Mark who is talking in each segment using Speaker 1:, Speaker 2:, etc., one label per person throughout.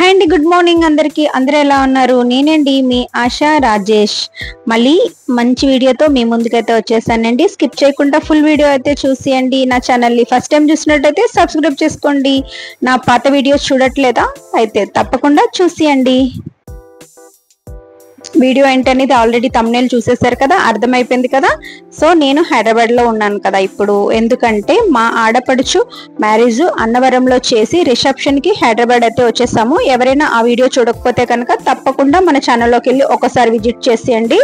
Speaker 1: Hi అండి, good morning అందరికి. అందరూ ఎలా ఉన్నారు? నేనండి మీ ఆశా రాజేష్. మళ్ళీ మంచి వీడియోతో మీ ముందుకైతే వచ్చేసానండి. స్కిప్ చేయకుండా ఫుల్ వీడియో అయితే చూసేయండి. నా ఛానల్ని ఫస్ట్ టైం చూసినట్టయితే సబ్స్క్రైబ్ చేసుకోండి. నా పాత వీడియోస్ చూడట్లేదా? అయితే తప్పకుండా చూసేయండి. వీడియో ఏంటనేది ఆల్రెడీ తమ్నేల్ చూసేసారు కదా, అర్థమైపోయింది కదా. సో నేను హైదరాబాద్ లో ఉన్నాను కదా ఇప్పుడు. ఎందుకంటే మా ఆడపడుచు మ్యారేజ్ అన్నవరంలో చేసి రిసెప్షన్ కి హైదరాబాద్ అయితే వచ్చేసాము. ఎవరైనా ఆ వీడియో చూడకపోతే కనుక తప్పకుండా మన ఛానల్లోకి వెళ్ళి ఒకసారి విజిట్ చేసేయండి.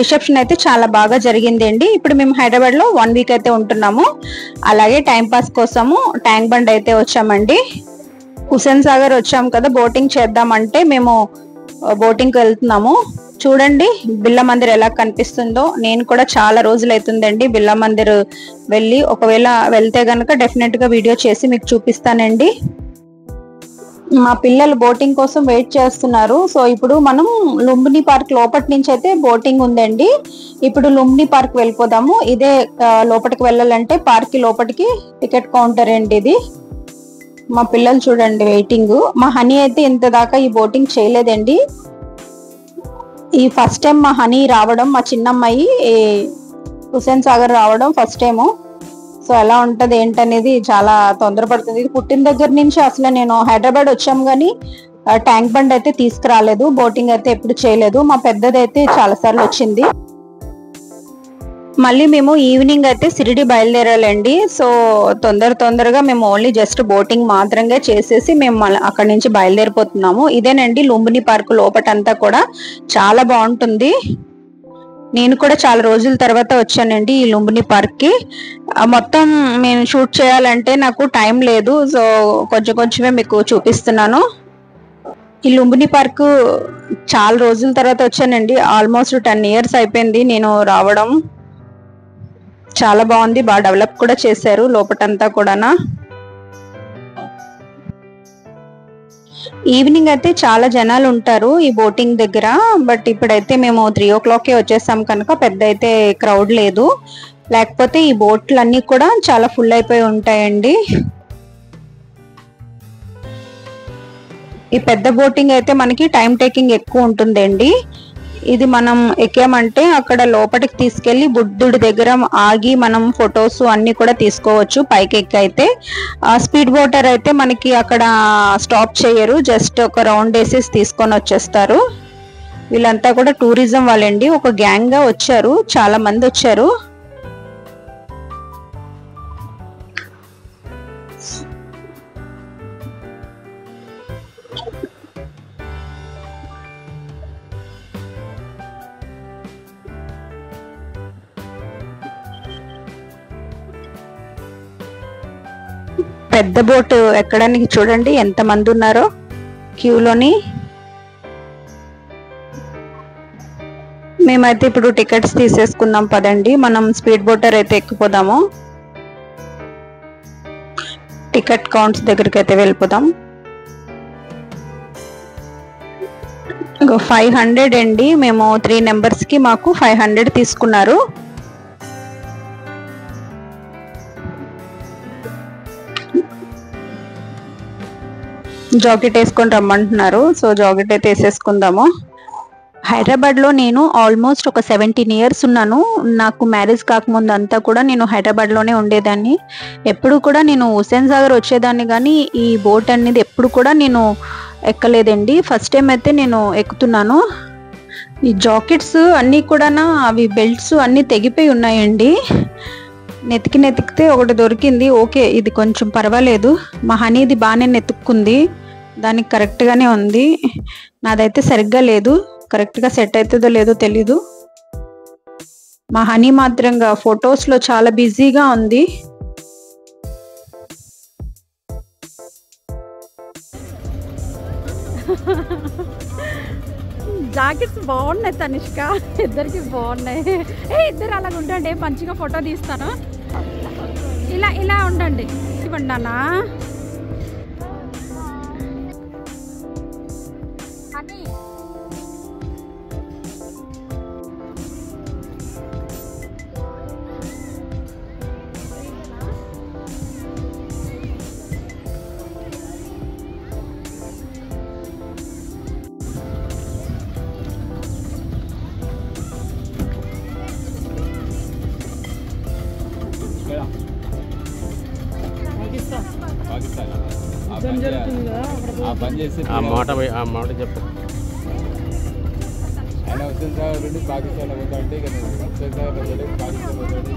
Speaker 1: రిసెప్షన్ అయితే చాలా బాగా జరిగింది అండి. ఇప్పుడు మేము హైదరాబాద్ లో 1 వీక్ అయితే ఉంటున్నాము. అలాగే టైం పాస్ కోసము ట్యాంక్ బండ్ అయితే వచ్చామండి. హుస్సేన్ సాగర్ వచ్చాము కదా, బోటింగ్ చేద్దామంటే మేము బోటింగ్ కి వెళ్తున్నాము. చూడండి బిర్లా మందిర్ ఎలా కనిపిస్తుందో. నేను కూడా చాలా రోజులు అవుతుందండి బిర్లా మందిర్ వెళ్ళి. ఒకవేళ వెళ్తే గనక డెఫినెట్ గా వీడియో చేసి మీకు చూపిస్తానండి. మా పిల్లలు బోటింగ్ కోసం వెయిట్ చేస్తున్నారు. సో ఇప్పుడు మనం లుంబిని పార్క్ లోపటి నుంచి అయితే బోటింగ్ ఉందండి. ఇప్పుడు లుంబిని పార్క్ వెళ్ళిపోదాము. ఇదే లోపలికి వెళ్ళాలంటే పార్క్ కి లోపలికి టికెట్ కౌంటర్ అండి ఇది. మా పిల్లలు చూడండి వెయిటింగ్. మా హనీ అయితే ఇంత దాకా ఈ బోటింగ్ చేయలేదండి. ఈ ఫస్ట్ టైం మా హనీ రావడం, మా చిన్నమ్మాయి హుస్సేన్ సాగర్ రావడం ఫస్ట్ టైము. సో ఎలా ఉంటది ఏంటనేది చాలా తొందరపడుతుంది. ఇది పుట్టిన దగ్గర నుంచి అసలు నేను హైదరాబాద్ వచ్చాము కానీ ట్యాంక్ బండ్ అయితే తీసుకురాలేదు. బోటింగ్ అయితే ఎప్పుడు చేయలేదు. మా పెద్దది అయితే చాలా సార్లు వచ్చింది. మళ్ళీ మేము ఈవినింగ్ అయితే షిరిడి బయలుదేరాలండి. సో తొందరగా మేము ఓన్లీ జస్ట్ బోటింగ్ మాత్రమే చేసేసి మేము అక్కడి నుంచి బయలుదేరిపోతున్నాము. ఇదేనండి లుంబిని పార్క్ లోపటంతా కూడా చాలా బాగుంటుంది. నేను కూడా చాలా రోజుల తర్వాత వచ్చానండి ఈ లుంబిని పార్క్ కి. మొత్తం నేను షూట్ చేయాలంటే నాకు టైం లేదు. సో కొంచెమే మీకు చూపిస్తున్నాను. ఈ లుంబిని పార్క్ చాలా రోజుల తర్వాత వచ్చానండి. ఆల్మోస్ట్ 10 years అయిపోయింది నేను రావడం. చాలా బాగుంది, బాగా డెవలప్ కూడా చేశారు లోపటంతా కూడానా. ఈవినింగ్ అయితే చాలా జనాలు ఉంటారు ఈ బోటింగ్ దగ్గర. బట్ ఇప్పుడైతే మేము 3 o'clock వచ్చేసాం కనుక పెద్ద అయితే క్రౌడ్ లేదు. లేకపోతే ఈ బోట్లు అన్ని కూడా చాలా ఫుల్ అయిపోయి ఉంటాయండి. ఈ పెద్ద బోటింగ్ అయితే మనకి టైం టేకింగ్ ఎక్కువ ఉంటుందండి. ఇది మనం ఎక్కామంటే అక్కడ లోపలికి తీసుకెళ్లి బుద్ధుడి దగ్గర ఆగి మనం ఫొటోస్ అన్ని కూడా తీసుకోవచ్చు. పైకి ఎక్కి అయితే స్పీడ్ బోటర్ అయితే మనకి అక్కడ స్టాప్ చేయరు, జస్ట్ ఒక రౌండ్ వేసేసి తీసుకొని వచ్చేస్తారు. వీళ్ళంతా కూడా టూరిజం వాళ్ళండి. ఒక గ్యాంగ్ గా వచ్చారు, చాలా మంది వచ్చారు. పెద్ద బోట్ ఎక్కడానికి చూడండి ఎంత మంది ఉన్నారో క్యూలోని. మేమైతే ఇప్పుడు టికెట్స్ తీసేసుకుందాం పదండి. మనం స్పీడ్ బోటర్ అయితే ఎక్కిపోదాము. టికెట్ కౌంట్స్ దగ్గరికి అయితే వెళ్ళిపోదాం. 500 అండి. మేము 3 members కి మాకు 500 తీసుకున్నారు. జాకెట్ వేసుకొని రమ్మంటున్నారు. సో జాకెట్ అయితే వేసేసుకుందాము. హైదరాబాద్ లో నేను ఆల్మోస్ట్ ఒక 17 years ఉన్నాను. నాకు మ్యారేజ్ కాకముందు అంతా కూడా నేను హైదరాబాద్ లోనే ఉండేదాన్ని. ఎప్పుడు కూడా నేను హుస్సేన్ సాగర్ వచ్చేదాన్ని కానీ ఈ బోట్ అనేది ఎప్పుడు కూడా నేను ఎక్కలేదండి. ఫస్ట్ టైం అయితే నేను ఎక్కుతున్నాను. ఈ జాకెట్స్ అన్నీ కూడా అవి బెల్ట్స్ అన్నీ తెగిపోయి ఉన్నాయండి. నెతికితే ఒకటి దొరికింది. ఓకే, ఇది కొంచెం పర్వాలేదు. మా హనీది బాగానే నెతుక్కుంది, దానికి కరెక్ట్గానే ఉంది. నాదైతే సరిగ్గా లేదు, కరెక్ట్గా సెట్ అవుతుందో లేదో తెలీదు. మా హనీ మాత్రంగా ఫొటోస్లో చాలా బిజీగా ఉంది.
Speaker 2: జాకెట్స్ బాగున్నాయి తనిష్క, ఇద్దరికి బాగున్నాయి. ఇద్దరు అలాగ ఉండండి, మంచిగా ఫోటో తీస్తాను. ఇలా ఉండండి. ఇవ్వండి నాన్న.
Speaker 3: ఆ మాట చెప్పు.
Speaker 4: ఆయన హుస్సేన్ సాగర్ నుండి పాకిస్తాన్ పోతా అంటే ఇక హుస్సేన్ సాగర్ ప్రజలు పాకిస్తాన్ పోతా అంటే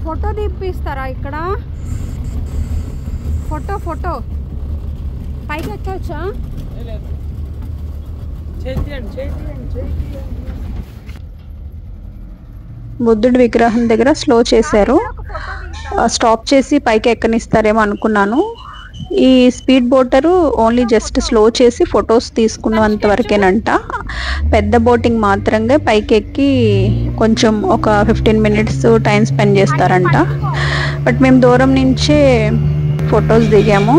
Speaker 2: ఫోటో తీపిస్తారా ఇక్కడ? ఫోటో పైకి ఎక్కవచ్చా?
Speaker 1: బుద్ధుడి విగ్రహం దగ్గర స్లో చేశారు. స్టాప్ చేసి పైకి ఎక్కనిస్తారేమో అనుకున్నాను. ఈ స్పీడ్ బోటరు ఓన్లీ జస్ట్ స్లో చేసి ఫొటోస్ తీసుకున్నంత వరకేనంట. పెద్ద బోటింగ్ మాత్రంగా పైకి ఎక్కి కొంచెం ఒక 15 మినిట్స్ టైం స్పెండ్ చేస్తారంట. బట్ మేము దూరం నుంచే ఫొటోస్ దిగాము.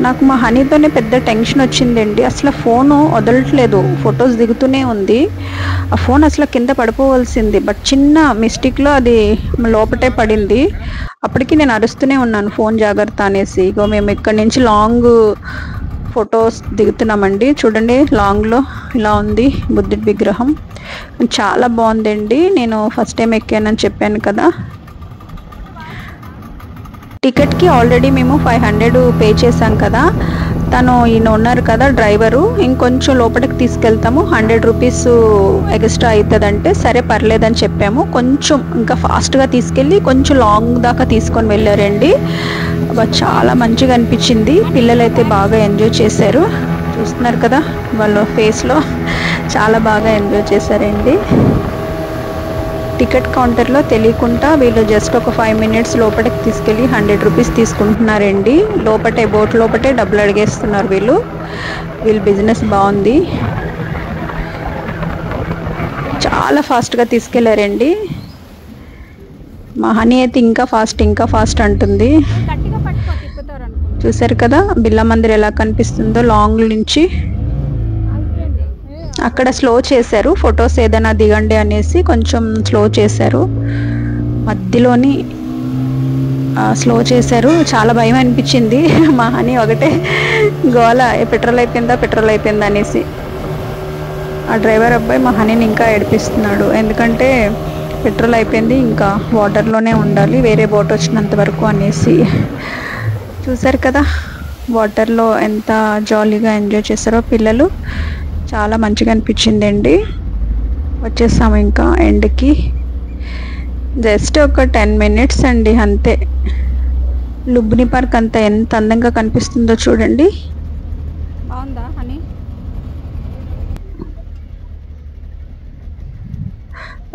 Speaker 1: నాకు మా హనీతోనే పెద్ద టెన్షన్ వచ్చిందండి. అసలు ఫోను వదలట్లేదు, ఫొటోస్ దిగుతూనే ఉంది. ఆ ఫోన్ అసలు కింద పడిపోవలసింది, బట్ చిన్న మిస్టేక్లో అది లోపటే పడింది. అప్పటికి నేను అరుస్తూనే ఉన్నాను ఫోన్ జాగ్రత్త అనేసి. ఇగో మేము ఇక్కడి నుంచి లాంగ్ ఫొటోస్ దిగుతున్నామండి. చూడండి లాంగ్లో ఇలా ఉంది బుద్ధుడి విగ్రహం. చాలా బాగుందండి. నేను ఫస్ట్ టైం ఎక్కానని చెప్పాను కదా. టికెట్కి ఆల్రెడీ మేము 500 పే చేసాం కదా. తను ఈయన ఉన్నారు కదా డ్రైవరు, ఇంకొంచెం లోపలికి తీసుకెళ్తాము 100 రూపీస్ ఎక్స్ట్రా అవుతుందంటే సరే పర్లేదని చెప్పాము. కొంచెం ఇంకా ఫాస్ట్గా తీసుకెళ్ళి కొంచెం లాంగ్ దాకా తీసుకొని వెళ్ళారండి. చాలా మంచిగా అనిపించింది. పిల్లలైతే బాగా ఎంజాయ్ చేశారు. చూస్తున్నారు కదా వాళ్ళ ఫేస్లో, చాలా బాగా ఎంజాయ్ చేశారండి. టికెట్ కౌంటర్లో తెలియకుండా వీళ్ళు జస్ట్ ఒక 5 మినిట్స్ లోపలికి తీసుకెళ్ళి 100 రూపీస్ తీసుకుంటున్నారండి. లోపటే బోట్ లోపటే డబ్బులు అడిగేస్తున్నారు వీళ్ళు బిజినెస్ బాగుంది. చాలా ఫాస్ట్గా తీసుకెళ్లారండి. మా హనీ అయితే ఇంకా ఫాస్ట్ అంటుంది. చూసారు కదా బిర్లా మందిర్ ఎలా కనిపిస్తుందో లాంగ్ నుంచి. అక్కడ స్లో చేశారు, ఫొటోస్ ఏదైనా దిగండి అనేసి కొంచెం స్లో చేశారు. మధ్యలోని స్లో చేశారు. చాలా భయం అనిపించింది. మా హనీ ఒకటే గోల, పెట్రోల్ అయిపోయిందా అనేసి. ఆ డ్రైవర్ అబ్బాయి మా హనీని ఇంకా ఏడిపిస్తున్నాడు. ఎందుకంటే పెట్రోల్ అయిపోయింది, ఇంకా వాటర్లోనే ఉండాలి వేరే బోట్ వచ్చినంత వరకు అనేసి. చూసారు కదా వాటర్లో ఎంత జాలీగా ఎంజాయ్ చేశారో పిల్లలు. చాలా మంచిగా అనిపించిందండి. వచ్చేసాము ఇంకా ఎండ్కి. జస్ట్ ఒక 10 మినిట్స్ అండి అంతే. లుంబిని పార్క్ అంతా ఎంత అందంగా కనిపిస్తుందో చూడండి.
Speaker 2: బాగుందా హనీ?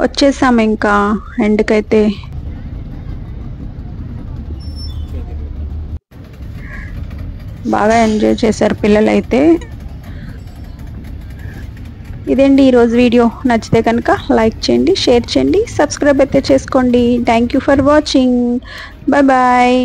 Speaker 1: వచ్చేసాము ఇంకా ఎండ్కైతే. బాగా ఎంజాయ్ చేశారు పిల్లలైతే. ఇదండి ఈరోజు వీడియో. నచ్చితే కనుక లైక్ చేయండి, షేర్ చేయండి, సబ్స్క్రైబ్ అయితే చేసుకోండి. Thank you for watching. Bye bye.